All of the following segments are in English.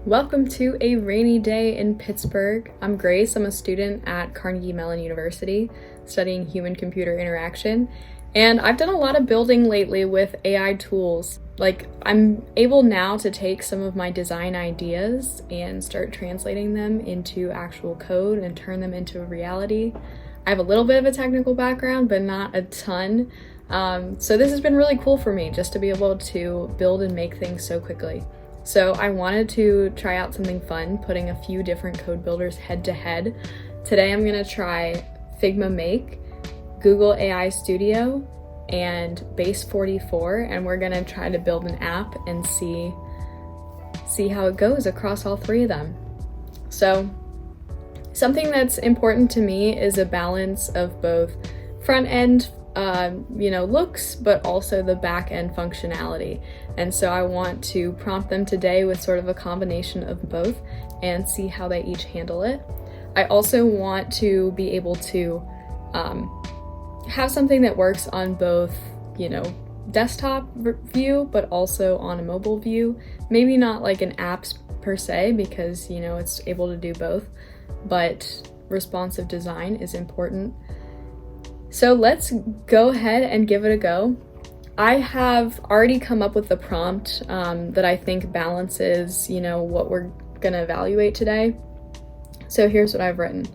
Welcome to a rainy day in Pittsburgh. I'm Grace. I'm a student at Carnegie Mellon University studying human-computer interaction, and I've done a lot of building lately with AI tools. I'm able now to take some of my design ideas and start translating them into actual code and turn them into reality. I have a little bit of a technical background, but not a ton. So this has been really cool for me just to be able to build and make things so quickly. So I wanted to try out something fun, putting a few different code builders head to head. Today I'm gonna try Figma Make, Google AI Studio, and Base44, and we're gonna try to build an app and see how it goes across all three of them. So something that's important to me is a balance of both front end looks, but also the back end functionality. And so I want to prompt them today with sort of a combination of both and see how they each handle it. I also want to be able to have something that works on both, desktop view, but also on a mobile view. Maybe not like an apps per se, because, it's able to do both, but responsive design is important. So let's go ahead and give it a go. I have already come up with the prompt that I think balances, what we're gonna evaluate today. So here's what I've written.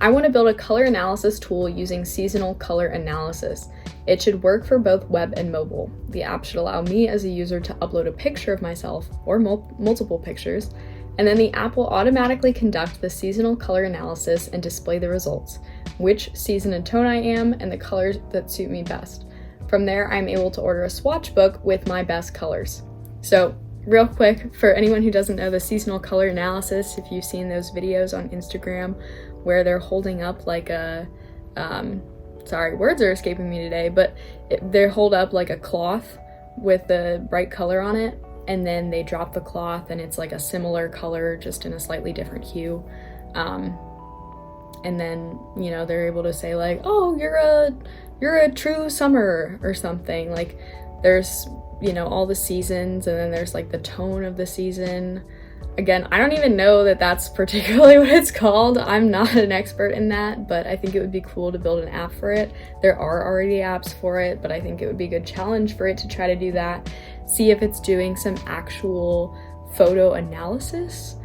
I want to build a color analysis tool using seasonal color analysis. It should work for both web and mobile. The app should allow me as a user to upload a picture of myself or multiple pictures, and then the app will automatically conduct the seasonal color analysis and display the results, which season and tone I am, and the colors that suit me best. From there, I'm able to order a swatch book with my best colors. So real quick, for anyone who doesn't know the seasonal color analysis, if you've seen those videos on Instagram where they're holding up like a, words are escaping me today, but they hold up like a cloth with the bright color on it, and then they drop the cloth and it's like a similar color, just in a slightly different hue. And then, they're able to say like, oh, you're a true summer or something. Like there's, all the seasons, and then there's like the tone of the season. Again, I don't even know that that's particularly what it's called. I'm not an expert in that, but I think it would be cool to build an app for it. There are already apps for it, but I think it would be a good challenge for it to try to do that. See if it's doing some actual photo analysis.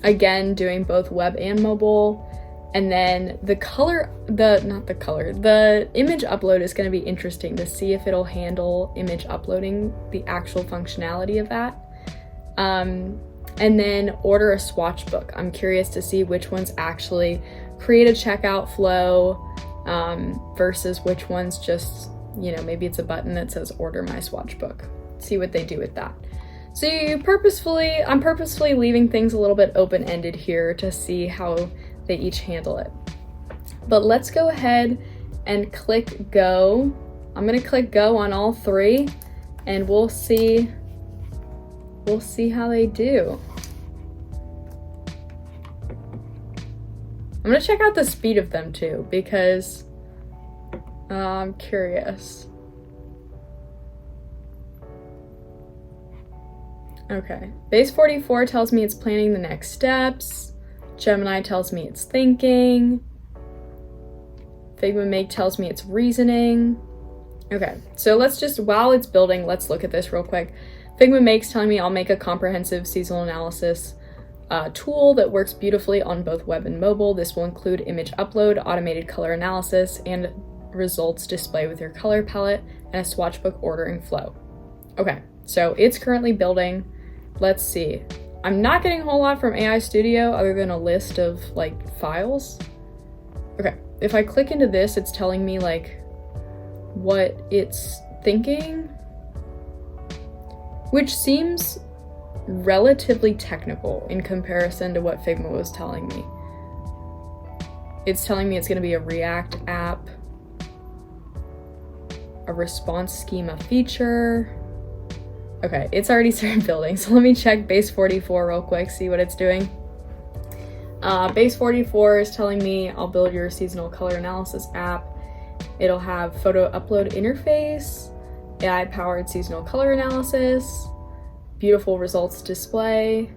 Again, doing both web and mobile. And then the image upload is going to be interesting to see if it'll handle image uploading, the actual functionality of that. And then order a swatch book. I'm curious to see which ones actually create a checkout flow versus which ones just, maybe it's a button that says order my swatch book. See what they do with that. So I'm purposefully leaving things a little bit open-ended here to see how they each handle it. But let's go ahead and click go. I'm gonna click go on all three, and we'll see how they do. I'm gonna check out the speed of them too, because I'm curious. Okay, Base44 tells me it's planning the next steps. Gemini tells me it's thinking. Figma Make tells me it's reasoning. Okay, so while it's building, let's look at this real quick. Figma Make's telling me I'll make a comprehensive seasonal analysis tool that works beautifully on both web and mobile. This will include image upload, automated color analysis, and results display with your color palette, and a swatch book ordering flow. Okay, so it's currently building. Let's see. I'm not getting a whole lot from AI Studio other than a list of files. Okay, if I click into this, it's telling me what it's thinking, which seems relatively technical in comparison to what Figma was telling me. It's telling me it's going to be a React app, a response schema feature. Okay, it's already started building, so let me check Base44 real quick, see what it's doing. Base44 is telling me I'll build your seasonal color analysis app. It'll have photo upload interface, AI-powered seasonal color analysis, beautiful results display,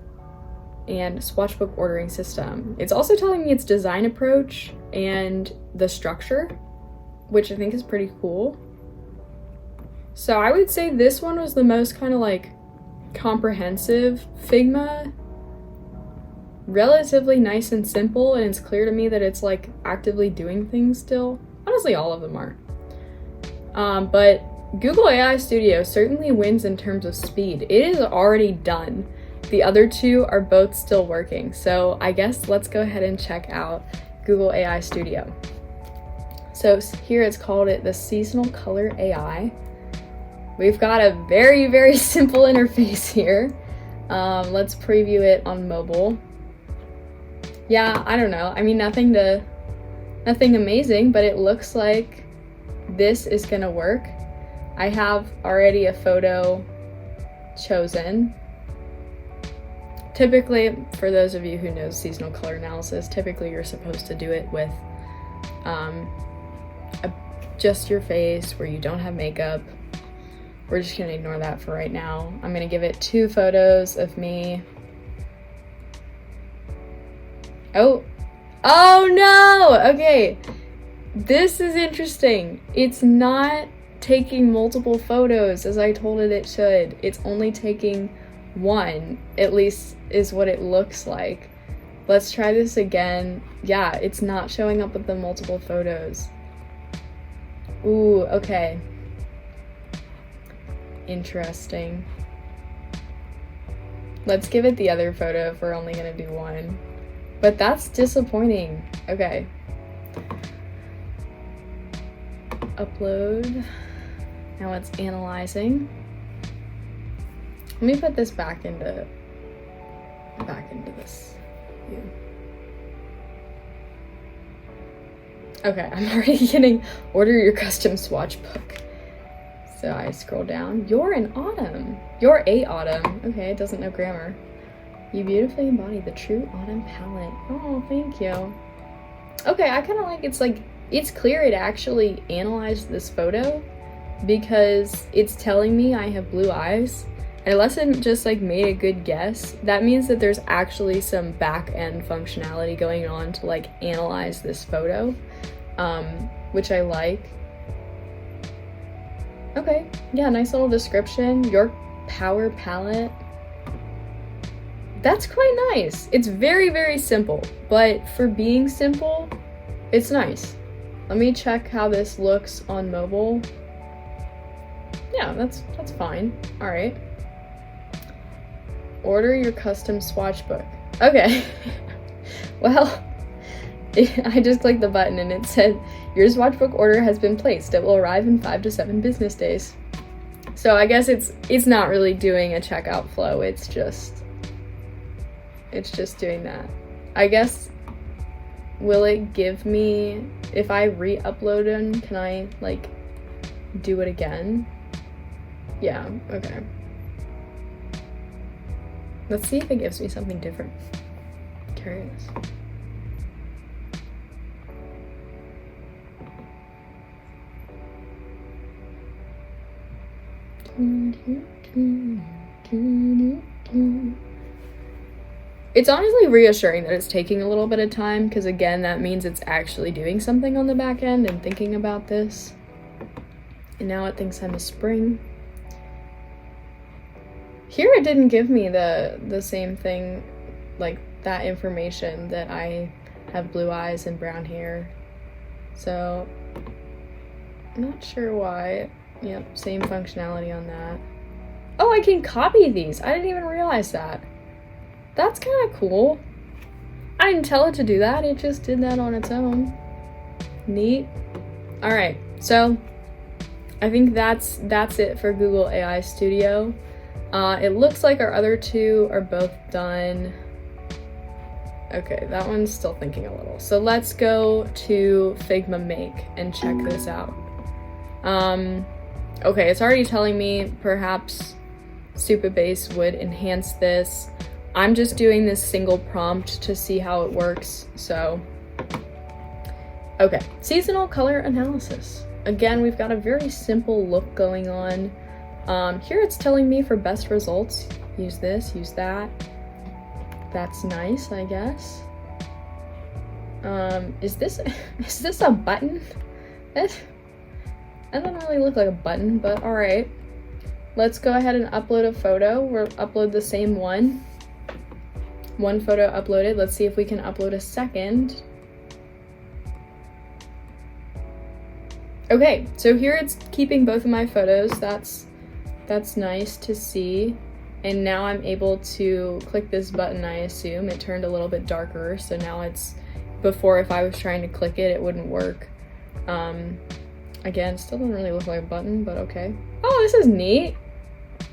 and swatchbook ordering system. It's also telling me its design approach and the structure, which I think is pretty cool. So I would say this one was the most kind of like comprehensive. Figma, relatively nice and simple, and it's clear to me that it's like actively doing things still. Honestly, all of them are. But Google AI Studio certainly wins in terms of speed. It is already done. The other two are both still working. So I guess let's go ahead and check out Google AI Studio. So here it's called the Seasonal Color AI. We've got a very, very simple interface here. Let's preview it on mobile. Yeah, I don't know. I mean, nothing amazing, but it looks like this is gonna work. I have already a photo chosen. Typically, for those of you who know seasonal color analysis, typically you're supposed to do it with just your face where you don't have makeup. We're just gonna ignore that for right now. I'm gonna give it 2 photos of me. Oh no! Okay, this is interesting. It's not taking multiple photos as I told it should. It's only taking one, at least is what it looks like. Let's try this again. Yeah, it's not showing up with the multiple photos. Ooh, okay. Interesting. Let's give it the other photo if we're only gonna do one. But that's disappointing. Okay. Upload. Now it's analyzing. Let me put this back into this view. Okay, I'm already getting order your custom swatch book. So I scroll down. You're an autumn. You're a autumn. Okay, it doesn't know grammar. You beautifully embody the true autumn palette. Oh, thank you. Okay, I kind of like it's clear it actually analyzed this photo because it's telling me I have blue eyes. And unless it just like made a good guess, that means that there's actually some back-end functionality going on to like analyze this photo, which I like. Okay, yeah, nice little description. Your power palette. That's quite nice. It's very, very simple, but for being simple, it's nice. Let me check how this looks on mobile. Yeah, that's fine. All right. Order your custom swatch book. Okay. Well, I just clicked the button and it said, your swatch book order has been placed. It will arrive in 5 to 7 business days. So I guess it's not really doing a checkout flow. It's just doing that. I guess, will it give me, if I re-upload them, can I like do it again? Yeah, okay. Let's see if it gives me something different. Curious. It's honestly reassuring that it's taking a little bit of time, because again, that means it's actually doing something on the back end and thinking about this. And now it thinks I'm a spring. Here it didn't give me the same thing, like that information that I have blue eyes and brown hair. So, not sure why. Yep, same functionality on that. Oh, I can copy these. I didn't even realize that. That's kind of cool. I didn't tell it to do that. It just did that on its own. Neat. All right, so I think that's it for Google AI Studio. It looks like our other two are both done. Okay, that one's still thinking a little. So let's go to Figma Make and check this out. Okay, it's already telling me perhaps Supabase would enhance this. I'm just doing this single prompt to see how it works, so. Okay, seasonal color analysis. Again, we've got a very simple look going on. Here it's telling me for best results, use this, use that. That's nice, I guess. Is this a button? That doesn't really look like a button, but all right. Let's go ahead and upload a photo. We'll upload the same one. One photo uploaded. Let's see if we can upload a second. Okay, so here it's keeping both of my photos. That's nice to see. And now I'm able to click this button, I assume. It turned a little bit darker, so now it's, before if I was trying to click it, it wouldn't work. Again, still doesn't really look like a button, but okay. Oh, this is neat.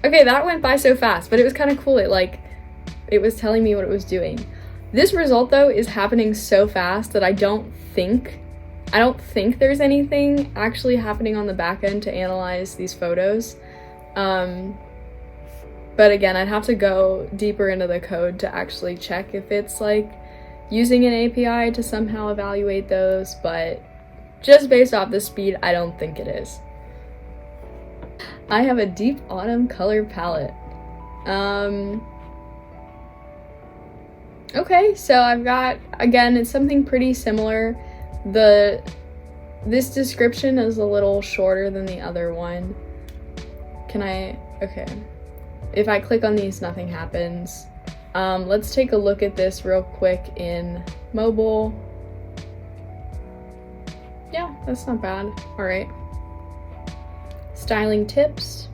Okay, that went by so fast, but it was kind of cool. It was telling me what it was doing. This result though is happening so fast that I don't think there's anything actually happening on the back end to analyze these photos. But again, I'd have to go deeper into the code to actually check if it's like using an API to somehow evaluate those, but just based off the speed, I don't think it is. I have a deep autumn color palette. Okay, so I've got, again, it's something pretty similar. This description is a little shorter than the other one. Okay. If I click on these, nothing happens. Let's take a look at this real quick in mobile. Yeah, that's not bad. All right. Styling tips.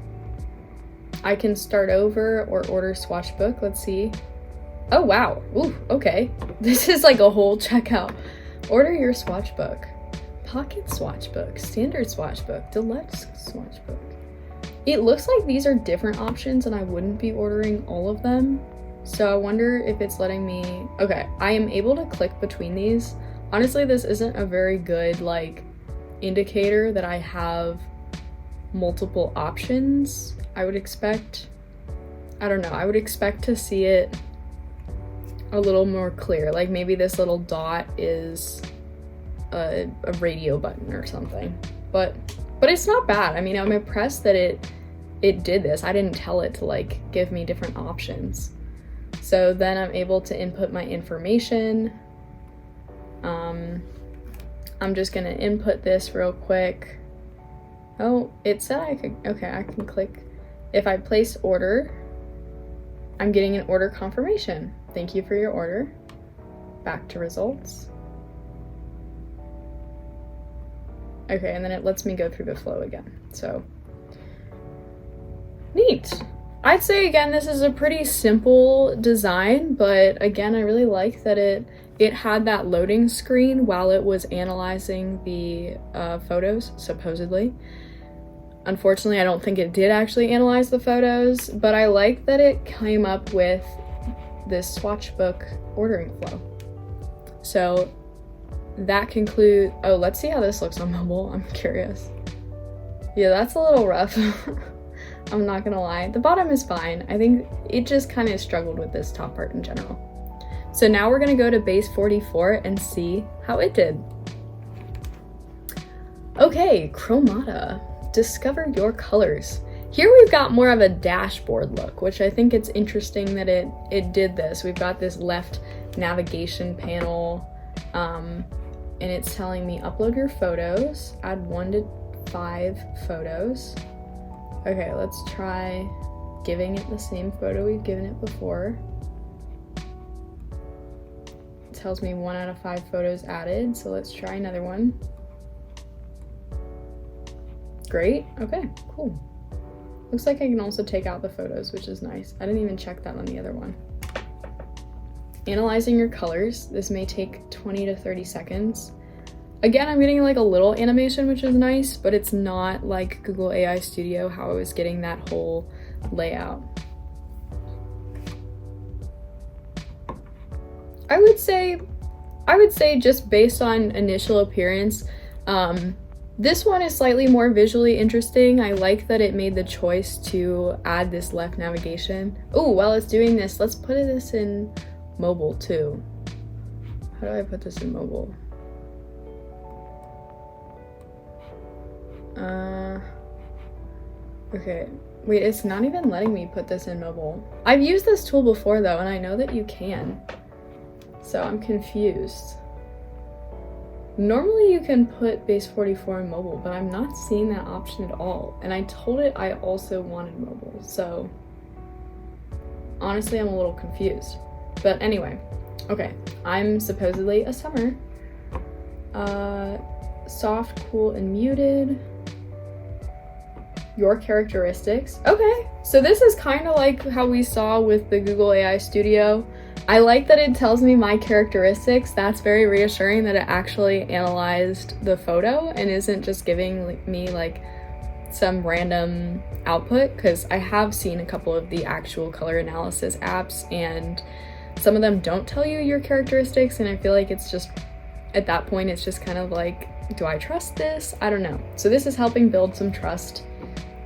I can start over or order swatch book. Let's see. Oh, wow. Ooh, okay. This is like a whole checkout. Order your swatch book. Pocket swatch book, standard swatch book, deluxe swatch book. It looks like these are different options and I wouldn't be ordering all of them. So I wonder if it's letting me, okay, I am able to click between these. Honestly, this isn't a very good like indicator that I have multiple options. I would expect to see it a little more clear. Like maybe this little dot is a radio button or something. But it's not bad. I mean, I'm impressed that it did this. I didn't tell it to like give me different options. So then I'm able to input my information. I'm just gonna input this real quick. Oh, it said I can click. If I place order, I'm getting an order confirmation. Thank you for your order. Back to results. Okay, and then it lets me go through the flow again. So, neat. I'd say, again, this is a pretty simple design, but again, I really like that it had that loading screen while it was analyzing the photos, supposedly. Unfortunately, I don't think it did actually analyze the photos, but I like that it came up with this swatch book ordering flow. So that concludes, oh, let's see how this looks on mobile. I'm curious. Yeah, that's a little rough. I'm not gonna lie. The bottom is fine. I think it just kind of struggled with this top part in general. So now we're gonna go to Base44 and see how it did. Okay, Chromata. Discover your colors. Here we've got more of a dashboard look, which I think it's interesting that it did this. We've got this left navigation panel, and it's telling me upload your photos, add 1 to 5 photos. Okay, let's try giving it the same photo we've given it before. It tells me 1 out of 5 photos added, so let's try another one. Great, okay, cool. Looks like I can also take out the photos, which is nice. I didn't even check that on the other one. Analyzing your colors. This may take 20 to 30 seconds. Again, I'm getting like a little animation, which is nice, but it's not like Google AI Studio, how I was getting that whole layout. I would say just based on initial appearance, this one is slightly more visually interesting. I like that it made the choice to add this left navigation. Oh, while it's doing this, let's put this in mobile too. How do I put this in mobile? Okay, Wait, it's not even letting me put this in mobile. I've used this tool before though, and I know that you can. So I'm confused. Normally you can put Base44 in mobile, but I'm not seeing that option at all. And I told it I also wanted mobile, so honestly I'm a little confused. But anyway, okay, I'm supposedly a summer. Soft, cool, and muted. Your characteristics. Okay, so this is kind of like how we saw with the Google AI Studio. I like that it tells me my characteristics. That's very reassuring that it actually analyzed the photo and isn't just giving me like some random output, because I have seen a couple of the actual color analysis apps and some of them don't tell you your characteristics, and I feel like it's just, at that point, it's just kind of like, do I trust this? I don't know. So this is helping build some trust,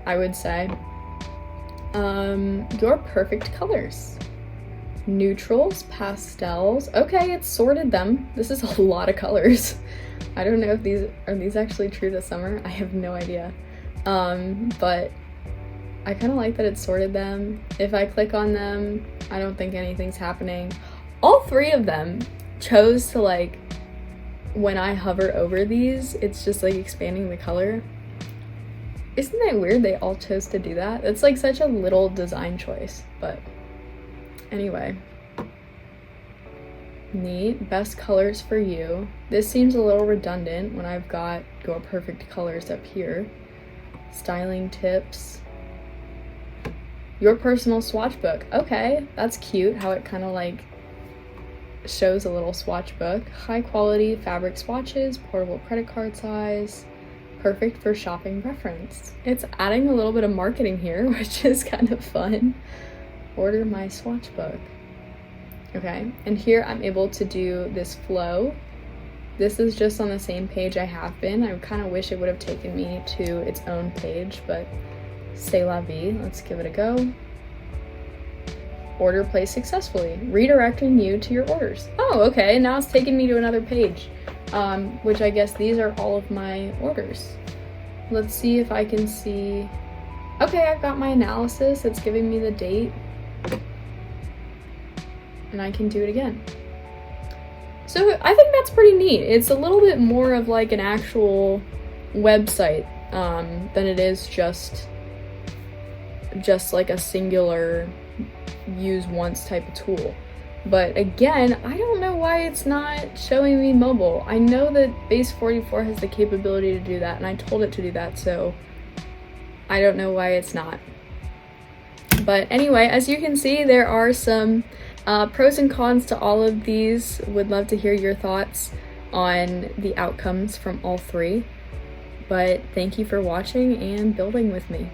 I would say. Your perfect colors. Neutrals, pastels. Okay, it's sorted them. This is a lot of colors. I don't know if these actually true to summer. I have no idea. But I kind of like that it sorted them. If I click on them, I don't think anything's happening. All three of them chose to, like, when I hover over these, it's just like expanding the color. Isn't that weird? They all chose to do that. It's like such a little design choice, but anyway. Neat. Best colors for you. This seems a little redundant when I've got your perfect colors up here. Styling tips. Your personal swatch book. Okay, that's cute how it kind of like shows a little swatch book. High quality fabric swatches, portable credit card size, perfect for shopping reference. It's adding a little bit of marketing here, which is kind of fun. Order my swatch book. Okay, and here I'm able to do this flow. This is just on the same page I have been. I kind of wish it would have taken me to its own page, but c'est la vie. Let's give it a go. Order placed successfully, redirecting you to your orders. Oh, okay, now it's taking me to another page, which I guess these are all of my orders. Let's see if I can see. Okay, I've got my analysis. It's giving me the date, and I can do it again. So I think that's pretty neat. It's a little bit more of like an actual website than it is just like a singular use once type of tool. But again, I don't know why it's not showing me mobile. I know that Base44 has the capability to do that, and I told it to do that, so I don't know why it's not. But anyway, as you can see, there are some pros and cons to all of these. Would love to hear your thoughts on the outcomes from all three. But thank you for watching and building with me.